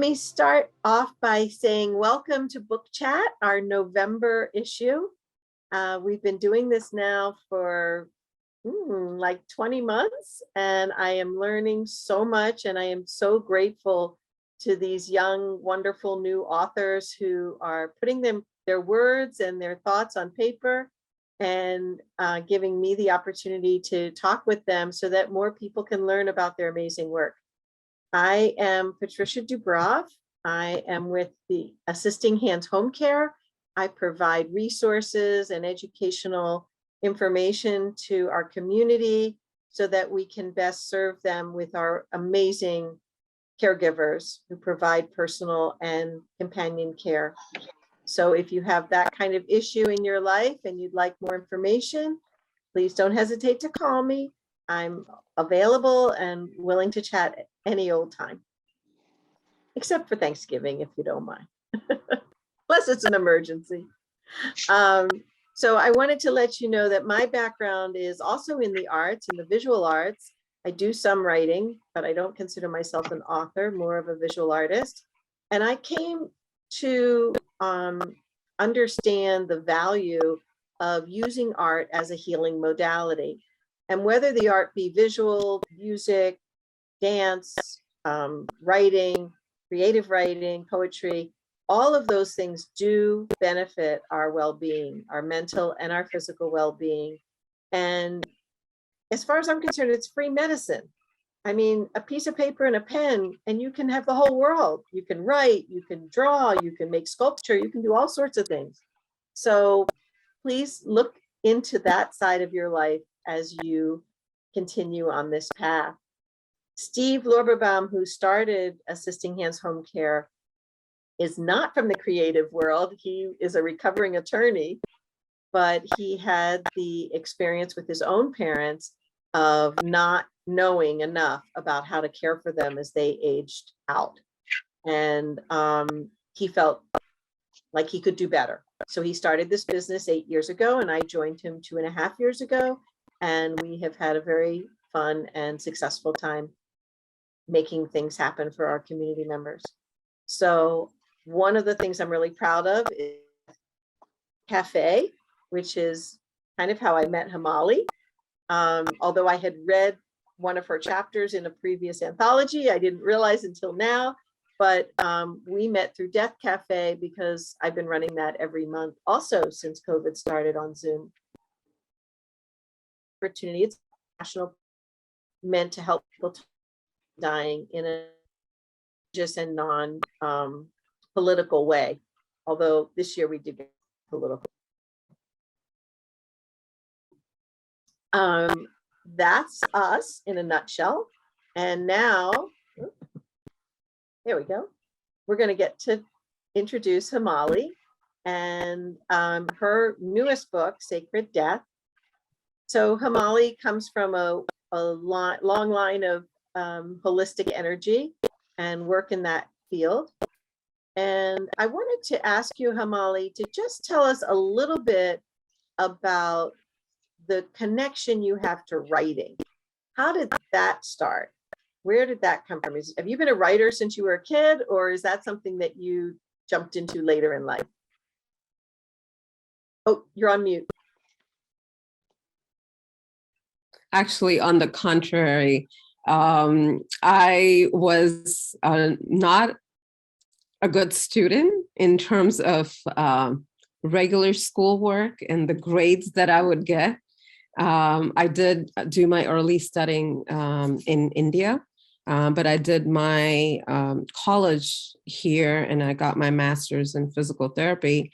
me start off by saying welcome to Book Chat, our November issue. We've been doing this now for like 20 months, and I am learning so much, and I am so grateful to these young, wonderful new authors who are putting their words and their thoughts on paper and giving me the opportunity to talk with them so that more people can learn about their amazing work. I am Patricia Dubroof. I am with the Assisting Hands Home Care. I provide resources and educational information to our community so that we can best serve them with our amazing caregivers who provide personal and companion care. So if you have that kind of issue in your life and you'd like more information, please don't hesitate to call me. I'm available and willing to chat at any old time, except for Thanksgiving, if you don't mind. Plus, it's an emergency. So I wanted to let you know that my background is also in the arts, in the visual arts. I do some writing, but I don't consider myself an author, more of a visual artist. And I came to understand the value of using art as a healing modality. And whether the art be visual, music, dance, writing, creative writing, poetry, all of those things do benefit our well-being, our mental and our physical well-being. And as far as I'm concerned, it's free medicine. I mean, a piece of paper and a pen, and you can have the whole world. You can write, you can draw, you can make sculpture, you can do all sorts of things. So please look into that side of your life as you continue on this path. Steve Lorberbaum, who started Assisting Hands Home Care, is not from the creative world. He is a recovering attorney, but he had the experience with his own parents of not knowing enough about how to care for them as they aged out. And he felt like he could do better. So he started this business 8 years ago, and I joined him 2.5 years ago. And we have had a very fun and successful time making things happen for our community members. So one of the things I'm really proud of is Cafe, which is kind of how I met Hemali. Although I had read one of her chapters in a previous anthology, I didn't realize until now, but we met through Death Cafe because I've been running that every month also since COVID started on Zoom. Opportunity, it's national, meant to help people dying in a just and non-political way. Although this year we did get political. That's us in a nutshell. And now, there we go. We're going to get to introduce Hemali and her newest book, Sacred Death. So Hemali comes from a long line of holistic energy and work in that field. And I wanted to ask you, Hemali, to just tell us a little bit about the connection you have to writing. How did that start? Where did that come from? Have you been a writer since you were a kid, or is that something that you jumped into later in life? Oh, you're on mute. Actually, on the contrary, I was not a good student in terms of regular schoolwork and the grades that I would get. I did do my early studying in India, but I did my college here and I got my master's in physical therapy.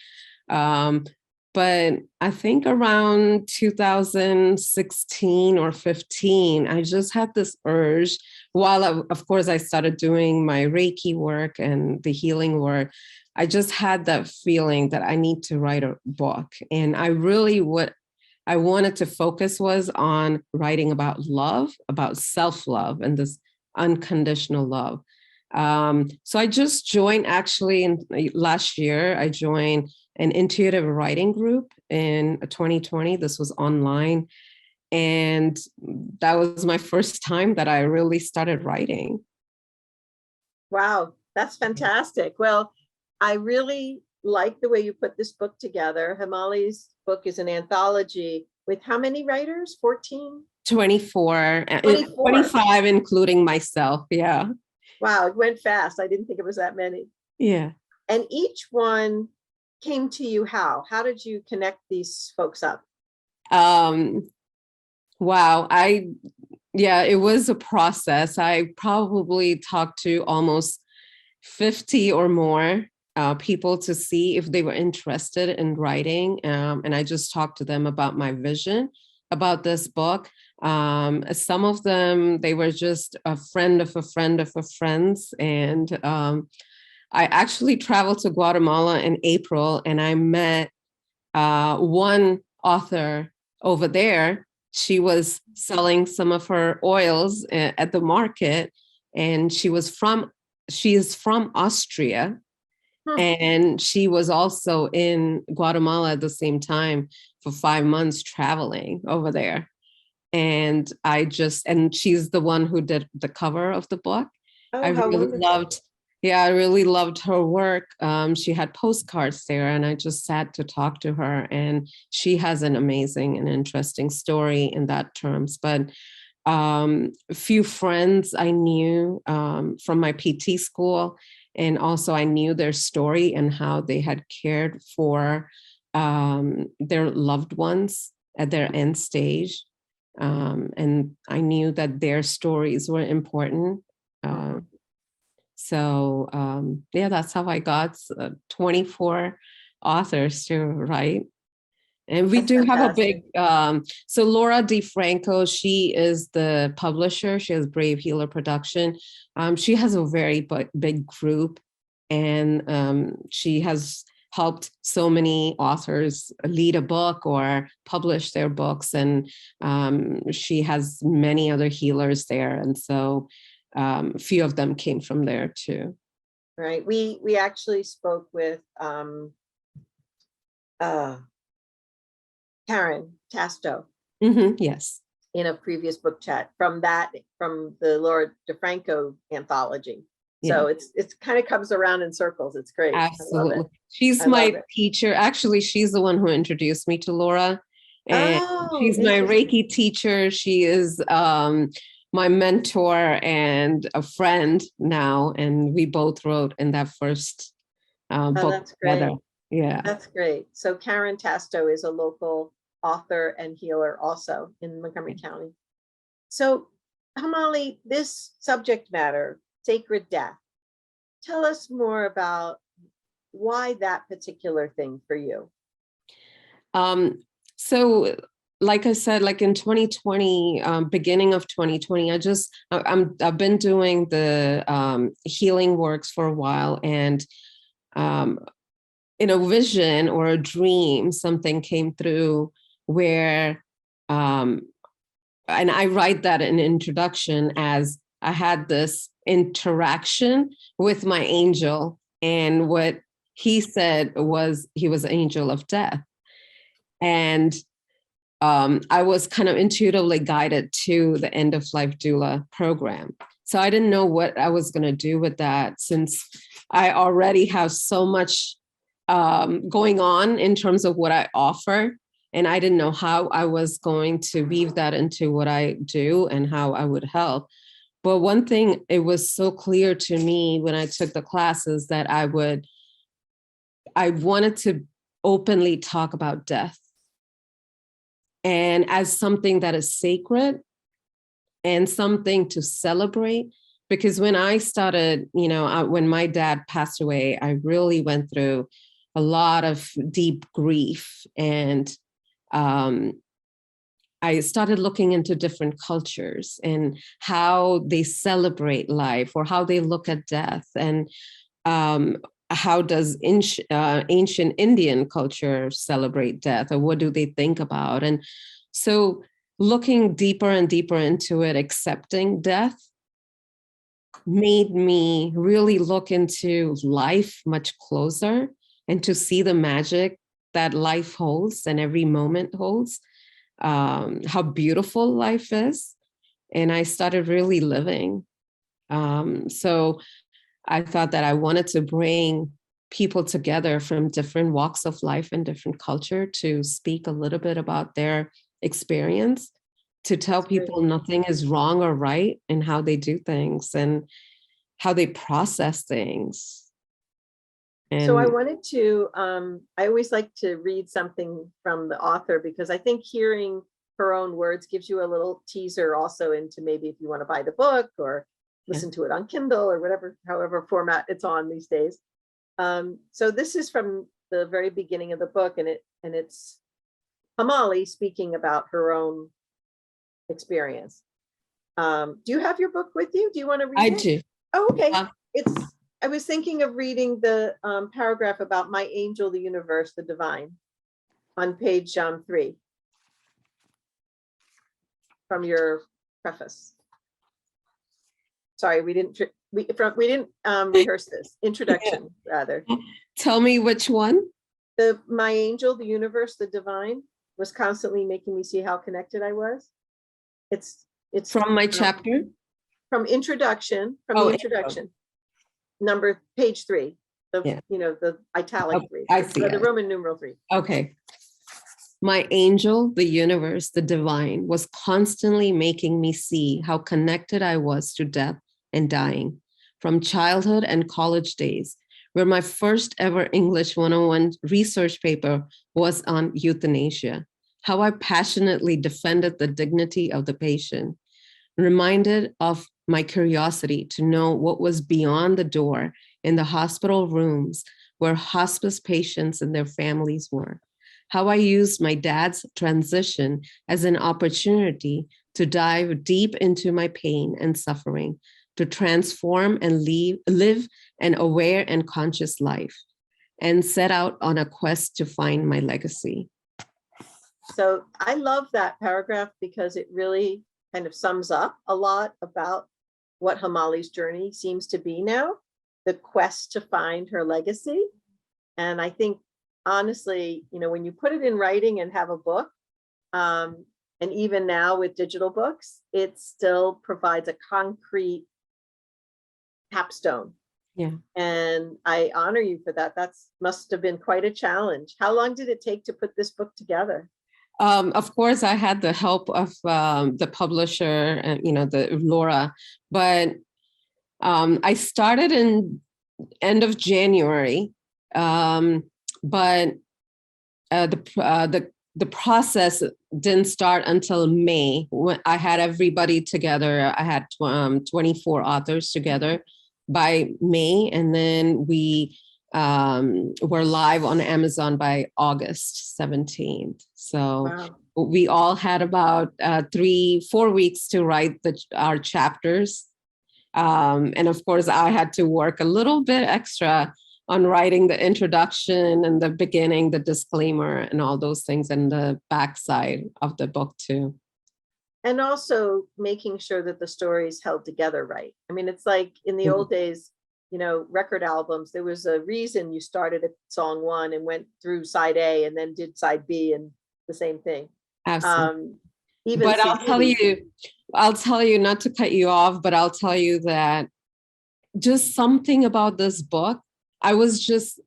But I think around 2016 or 15, I just had this urge while, of course, I started doing my Reiki work and the healing work. I just had that feeling that I need to write a book. And what I wanted to focus was on writing about love, about self-love and this unconditional love. So I just joined last year, I joined an intuitive writing group in 2020. This was online. And that was my first time that I really started writing. Wow. That's fantastic. Well, I really like the way you put this book together. Hemali's book is an anthology with how many writers? 14? 24, 24. 25, including myself. Yeah. Wow, it went fast. I didn't think it was that many. Yeah. And each one came to you how? How did you connect these folks up? Wow. It was a process. I probably talked to almost 50 or more people to see if they were interested in writing. And I just talked to them about my vision about this book. Some of them, they were just a friend of a friend of a friend's. And I actually traveled to Guatemala in April, and I met one author over there. She was selling some of her oils at the market, and she is from Austria. And she was also in Guatemala at the same time for 5 months traveling over there. And she's the one who did the cover of the book. Oh, I how really wonderful. I really loved her work. She had postcards there, and I just sat to talk to her. And she has an amazing and interesting story in that terms. But a few friends I knew from my PT school, and also I knew their story and how they had cared for their loved ones at their end stage. And I knew that their stories were important. That's how I got 24 authors to write. And we That's do have a fantastic. big, so Laura DeFranco, she is the publisher. She has Brave Healer Production. She has a very big group, and she has helped so many authors lead a book or publish their books. And she has many other healers there. And so a few of them came from there too. Right. We actually spoke with Karen Tasto Yes. in a previous book chat from the Laura DeFranco anthology. So Yeah. it's kind of comes around in circles. It's great. Absolutely. I love it. She's I love my it. teacher. Actually, she's the one who introduced me to Laura. And Oh, she's my interesting. Reiki teacher. She is my mentor and a friend now. And we both wrote in that first Oh, book that's together. great. Yeah. That's great. So Karen Tasto is a local author and healer also in Montgomery County. So Hemali, this subject matter, sacred death, tell us more about why that particular thing for you. So like I said, like in 2020, beginning of 2020, I've been doing the healing works for a while, and in a vision or a dream, something came through where, and I write that in introduction as I had this interaction with my angel, and what he said was he was an angel of death. And I was kind of intuitively guided to the end of life doula program. So I didn't know what I was going to do with that, since I already have so much going on in terms of what I offer. And I didn't know how I was going to weave that into what I do and how I would help. But one thing, it was so clear to me when I took the classes that I wanted to openly talk about death, and as something that is sacred and something to celebrate. Because when I started, when my dad passed away, I really went through a lot of deep grief. And I started looking into different cultures and how they celebrate life or how they look at death. And how does ancient Indian culture celebrate death, or what do they think about? And so looking deeper and deeper into it, accepting death, made me really look into life much closer and to see the magic that life holds and every moment holds, how beautiful life is. And I started really living. So I thought that I wanted to bring people together from different walks of life and different culture to speak a little bit about their experience, to tell That's great. people nothing is wrong or right in how they do things and how they process things. So I And wanted to, I always like to read something from the author because I think hearing her own words gives you a little teaser also into maybe if you want to buy the book or listen to it on Kindle or whatever, however format it's on these days. So this is from the very beginning of the book, and it's Hemali speaking about her own experience. Do you have your book with you? Do you want to read I it? do. Oh, okay. Uh, I was thinking of reading the paragraph about my angel, the universe, the divine, on page 3 from your preface. Sorry, we didn't rehearse this introduction rather. Tell me which one. My angel, the universe, the divine was constantly making me see how connected I was. It's From my chapter. from the introduction, page 3, the italic 3, I see the Roman numeral 3. Okay. My angel, the universe, the divine, was constantly making me see how connected I was to death and dying, from childhood and college days, where my first ever English 101 research paper was on euthanasia, how I passionately defended the dignity of the patient, reminded of my curiosity to know what was beyond the door in the hospital rooms where hospice patients and their families were, how I used my dad's transition as an opportunity to dive deep into my pain and suffering, to transform and live an aware and conscious life, and set out on a quest to find my legacy. So I love that paragraph because it really kind of sums up a lot about what Hemali's journey seems to be now, the quest to find her legacy. And I think, honestly, when you put it in writing and have a book, and even now with digital books, it still provides a concrete capstone. Yeah. And I honor you for that. Must have been quite a challenge. How long did it take to put this book together? Of course, I had the help of the publisher, the Vora, but I started in end of January, but the process didn't start until May. When I had everybody together. I had 24 authors together by May, and then we were live on Amazon by August 17th. So Wow. we all had about 3-4 weeks to write our chapters. And of course, I had to work a little bit extra on writing the introduction and the beginning, the disclaimer, and all those things, and the backside of the book too. And also making sure that the stories held together right. I mean, it's like in the old days, record albums, there was a reason you started at song 1 and went through side A and then did side B and the same thing. Absolutely. Even but I'll tell you, not to cut you off, but I'll tell you that just something about this book, I was just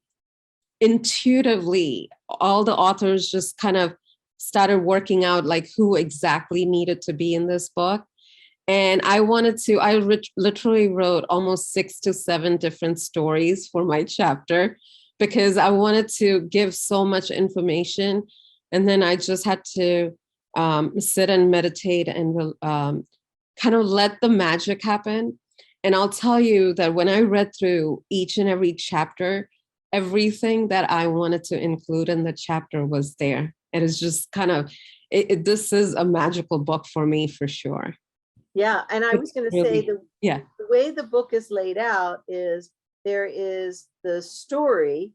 intuitively, all the authors just kind of started working out like who exactly needed to be in this book. And I literally wrote almost 6 to 7 different stories for my chapter because I wanted to give so much information. And then I just had to sit and meditate and kind of let the magic happen. And I'll tell you that when I read through each and every chapter, everything that I wanted to include in the chapter was there. It is just kind of, this is a magical book for me, for sure. Yeah, and I was going to say the way the book is laid out is there is the story,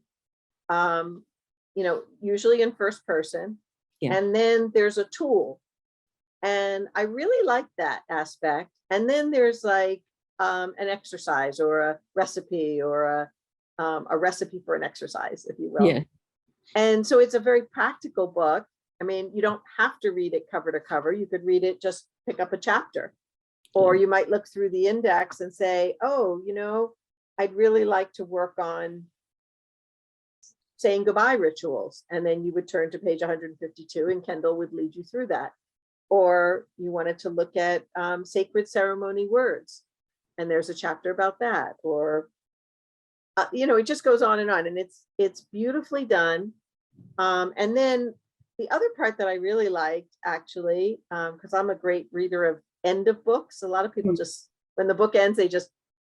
usually in first person, and then there's a tool. And I really like that aspect. And then there's like an exercise or a recipe or a recipe for an exercise, if you will. Yeah. And so it's a very practical book. I mean, you don't have to read it cover to cover. You could read it, just pick up a chapter. Or you might look through the index and say, oh, I'd really like to work on saying goodbye rituals. And then you would turn to page 152 and Kendall would lead you through that. Or you wanted to look at sacred ceremony words, and there's a chapter about that. Or, it just goes on, and it's beautifully done. And then the other part that I really liked, actually, because I'm a great reader of end of books. A lot of people just, when the book ends,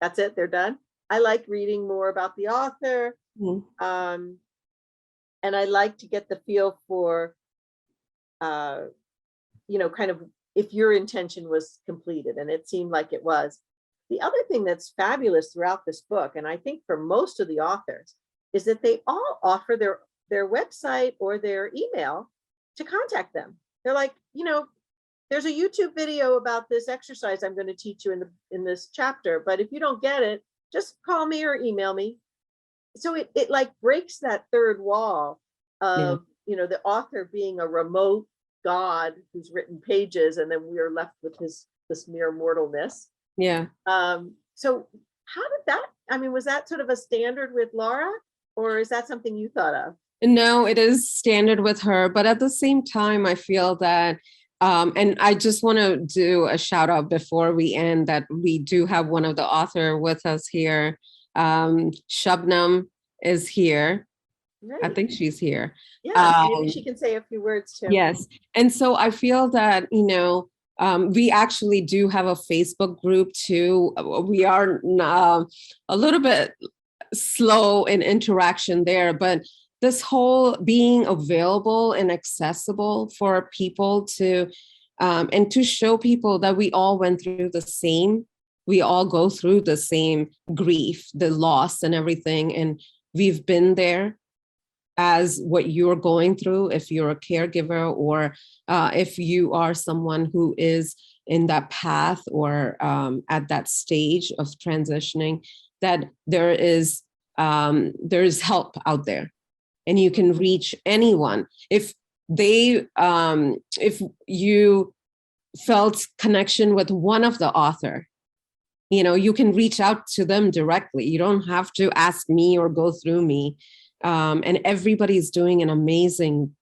that's it, they're done. I like reading more about the author. And I like to get the feel for, kind of if your intention was completed, and it seemed like it was. The other thing that's fabulous throughout this book, and I think for most of the authors, is that they all offer their website or their email to contact them. They're like, there's a YouTube video about this exercise I'm going to teach you in this chapter, but if you don't get it, just call me or email me. So it like breaks that third wall of, the author being a remote God who's written pages, and then we're left with this mere mortalness. Yeah. So how did that, was that sort of a standard with Laura, or is that something you thought of? No, it is standard with her, but at the same time, I feel that, and I just want to do a shout out before we end, that we do have one of the author with us here. Shabnam is here. Right. I think she's here. Yeah, maybe she can say a few words too. Yes. And so I feel that, we actually do have a Facebook group too. We are a little bit slow in interaction there, but this whole being available and accessible for people to, and to show people that we all went through we all go through the same grief, the loss and everything. And we've been there as what you're going through, if you're a caregiver, or if you are someone who is in that path or at that stage of transitioning, that there is help out there, and you can reach anyone. If you felt connection with one of the author, you can reach out to them directly. You don't have to ask me or go through me. And everybody's doing an amazing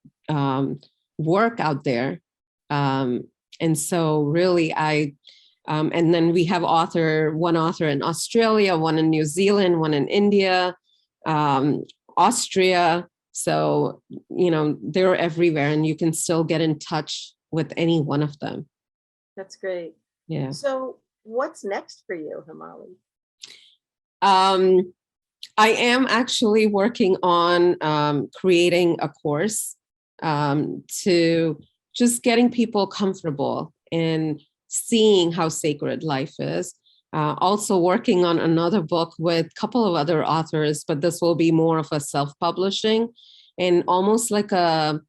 work out there. And so really and then we have one author in Australia, one in New Zealand, one in India, Austria. So, they're everywhere, and you can still get in touch with any one of them. That's great. Yeah. So what's next for you, Hemali? I am actually working on creating a course to just getting people comfortable in seeing how sacred life is. Also working on another book with a couple of other authors, but this will be more of a self-publishing and almost like a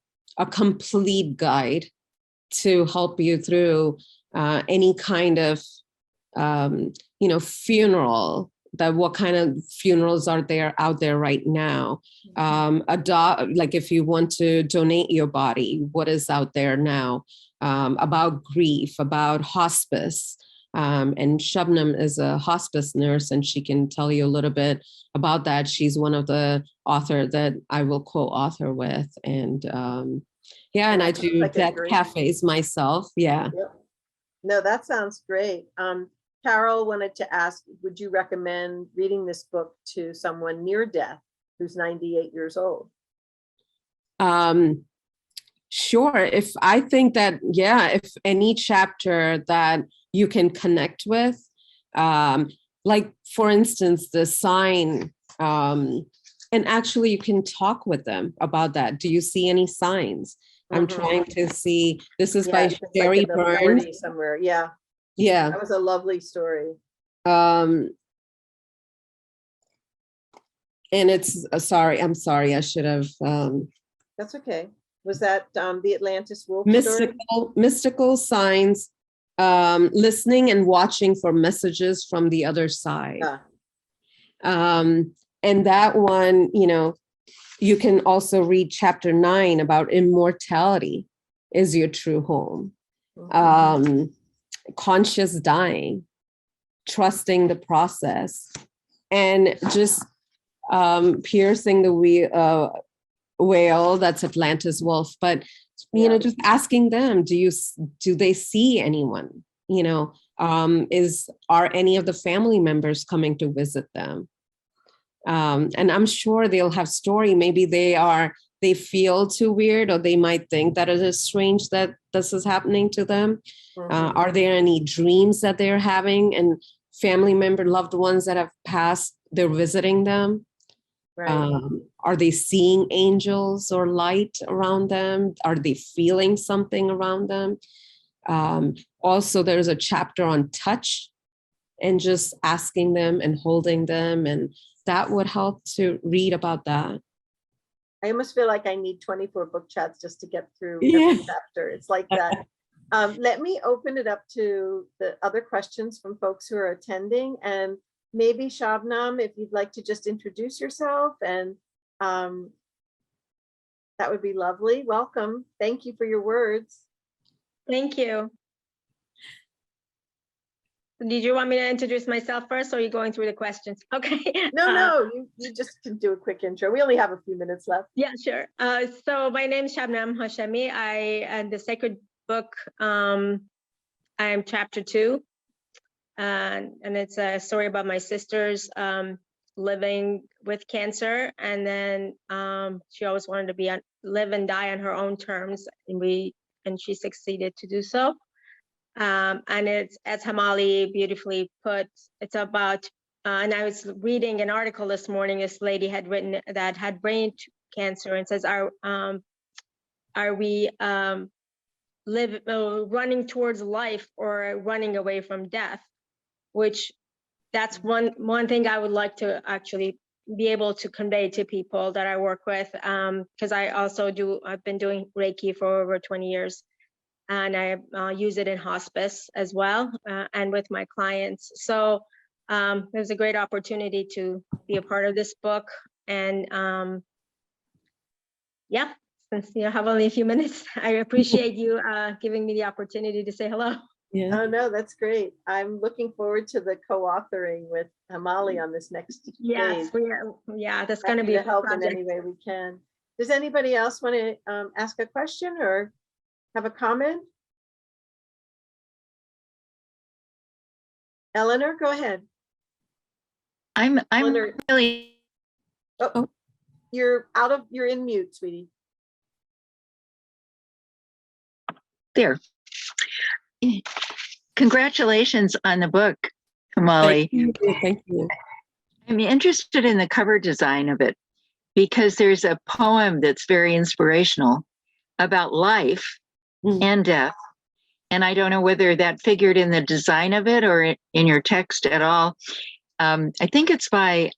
complete guide to help you through any kind of, funeral, that what kind of funerals are there out there right now. Like if you want to donate your body, what is out there now, about grief, about hospice. And Shabnam is a hospice nurse, and she can tell you a little bit about that. She's one of the author that I will co-author with. And and I do like death cafes myself. Yeah. Yep. No, that sounds great. Carol wanted to ask, would you recommend reading this book to someone near death who's 98 years old? Sure. If I think that, if any chapter that you can connect with, like for instance, the sign, and actually you can talk with them about that. Do you see any signs? I'm trying to see, this is by Sherry Burns. Somewhere. Yeah. Yeah. That was a lovely story. And it's, I'm sorry, I should have. That's okay. Was that the Atlantis Wolf story? Mystical signs, listening and watching for messages from the other side. And that one, you can also read chapter 9 about immortality is your true home. Conscious dying, trusting the process. and just piercing the whale, that's Atlantis wolf, but just asking them, do they see anyone? Are any of the family members coming to visit them? And I'm sure they'll have story. Maybe they feel too weird, or they might think that it is strange that this is happening to them. Are there any dreams that they're having, and family member, loved ones that have passed, they're visiting them? Right. Are they seeing angels or light around them? Are they feeling something around them? Also, there's a chapter on touch, and just asking them and holding them, and that would help to read about that. I almost feel like I need 24 book chats just to get through every chapter. It's like that. Let me open it up to the other questions from folks who are attending, and maybe Shabnam, if you'd like to just introduce yourself, and that would be lovely. Welcome. Thank you for your words. Thank you. Did you want me to introduce myself first, or are you going through the questions? Okay. No, you just can do a quick intro. We only have a few minutes left. Yeah, sure. So my name is Shabnam Hashemi. And the Sacred Book, I am chapter 2. And it's a story about my sisters living with cancer. And then she always wanted to live and die on her own terms. And she succeeded to do so. And it's, as Hemali beautifully put, it's about, and I was reading an article this morning, this lady had written that had brain cancer, and says, are we running towards life or running away from death? Which that's one thing I would like to actually be able to convey to people that I work with, because I've been doing Reiki for over 20 years. And I use it in hospice as well, and with my clients. So it was a great opportunity to be a part of this book. And yeah, since you have only a few minutes, I appreciate you giving me the opportunity to say hello. Yeah. Oh no, that's great. I'm looking forward to the co-authoring with Hemali on this next Yes, phase. yeah, that's going to be to help in any way we can. Does anybody else want to ask a question or have a comment? Eleanor, go ahead. I'm Eleanor, really you're in mute, sweetie. there. Congratulations on the book, Hemali. Thank you. I'm interested in the cover design of it because there's a poem that's very inspirational about life and death. And I don't know whether that figured in the design of it or in your text at all. I think it's by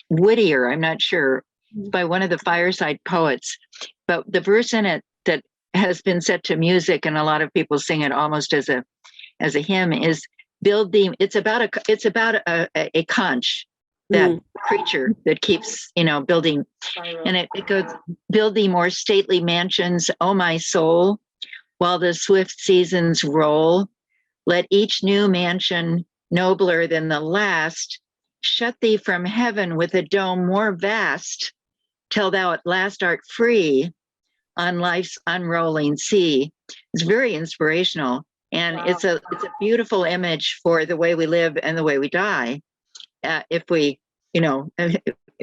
Whittier, I'm not sure, by one of the Fireside Poets. But the verse in it that has been set to music, and a lot of people sing it almost as a hymn, is it's about a conch, that creature that keeps building, and it goes, build thee more stately mansions, O my soul, while the swift seasons roll. Let each new mansion, nobler than the last, shut thee from heaven with a dome more vast, till thou at last art free on life's unrolling sea. It's very inspirational, and Wow. it's a beautiful image for the way we live and the way we die, if we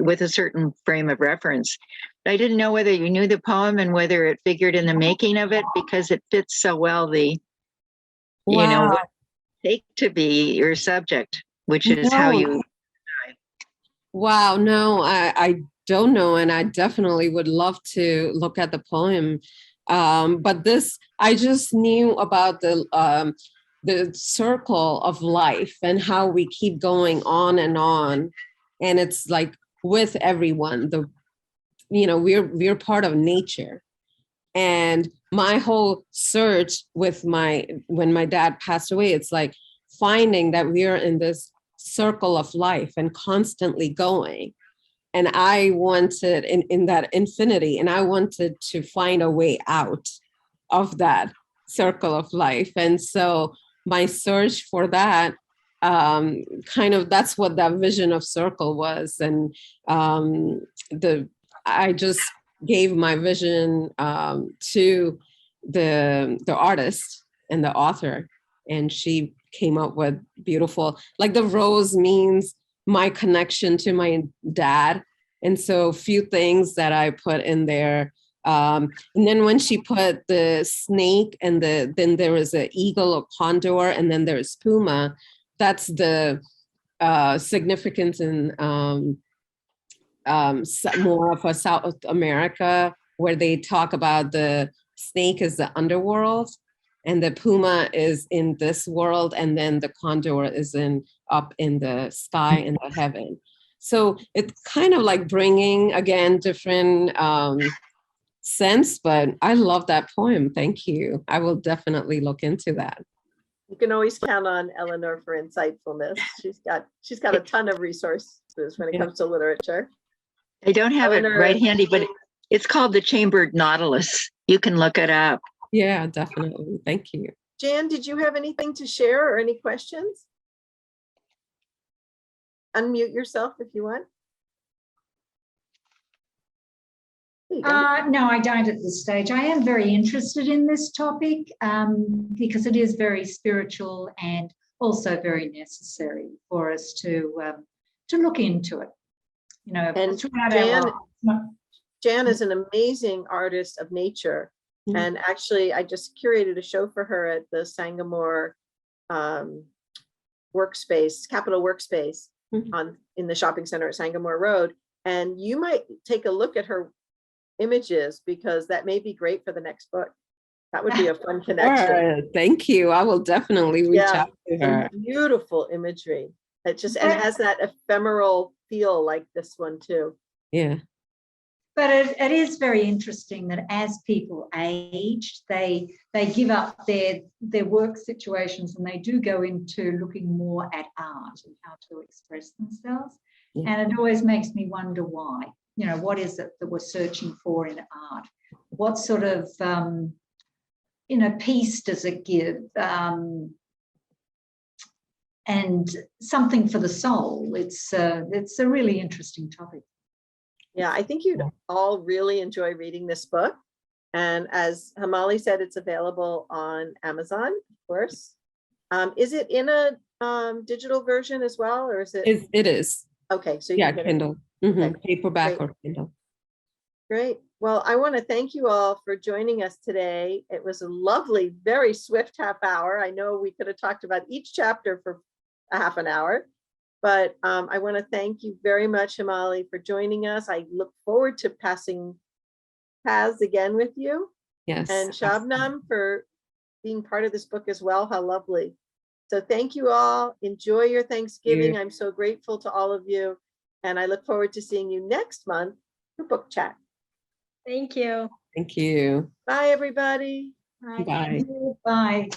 with a certain frame of reference. I didn't know whether you knew the poem and whether it figured in the making of it, because it fits so well what take to be your subject, which is how you. Wow, no, I don't know, and I definitely would love to look at the poem. But I just knew about the circle of life and how we keep going on, and it's like with everyone. We're part of nature, and my whole search when my dad passed away, it's like finding that we're in this circle of life and constantly going. And I wanted in that infinity, and I wanted to find a way out of that circle of life. And so my search for that kind of that's what that vision of circle was. And I just gave my vision to the artist and the author, and she came up with beautiful, like the rose means my connection to my dad. And so a few things that I put in there. And then when she put the snake and then there was an eagle or condor, and then there's puma, that's the significance in more of a South America, where they talk about the snake is the underworld and the puma is in this world, and then the condor is up in the sky in the heaven. So it's kind of like bringing again different sense, but I love that poem. Thank you. I will definitely look into that. You can always count on Eleanor for insightfulness. She's got a ton of resources when it comes to literature. I don't have Eleanor, it right handy, but it's called The Chambered Nautilus. You can look it up. Yeah, definitely. Thank you. Jan, did you have anything to share or any questions? Unmute yourself if you want. There you go. No, I don't at this stage. I am very interested in this topic because it is very spiritual and also very necessary for us to look into it. You know, And throughout our lives. Jan is an amazing artist of nature. Mhm. And actually, I just curated a show for her at the Sangamore workspace, Capitol Workspace Mhm. in the shopping center at Sangamore Road. And you might take a look at her images, because that may be great for the next book. That would be a fun connection. Sure. Thank you. I will definitely reach Yeah, out to some her. beautiful imagery. It just and has that ephemeral feel like this one too. Yeah. But it is very interesting that as people age, they give up their work situations and they do go into looking more at art and how to express themselves. Yeah. And it always makes me wonder why. You know, what is it that we're searching for in art? What sort of peace does it give? And something for the soul. It's a really interesting topic. Yeah, I think you'd all really enjoy reading this book. And as Hemali said, it's available on Amazon, of course. Is it in a digital version as well, or is it? It is. Okay, so you Yeah, can get it. Kindle. Okay, Paperback great. or Kindle. Great. Well, I want to thank you all for joining us today. It was a lovely, very swift half hour. I know we could have talked about each chapter for a half an hour, but I want to thank you very much, Hemali, for joining us. I look forward to passing paths again with you. Yes. And Shabnam for being part of this book as well. How lovely. So thank you all. Enjoy your Thanksgiving. I'm so grateful to all of you. And I look forward to seeing you next month for book chat. Thank you. Thank you. Bye, everybody. Bye. Bye.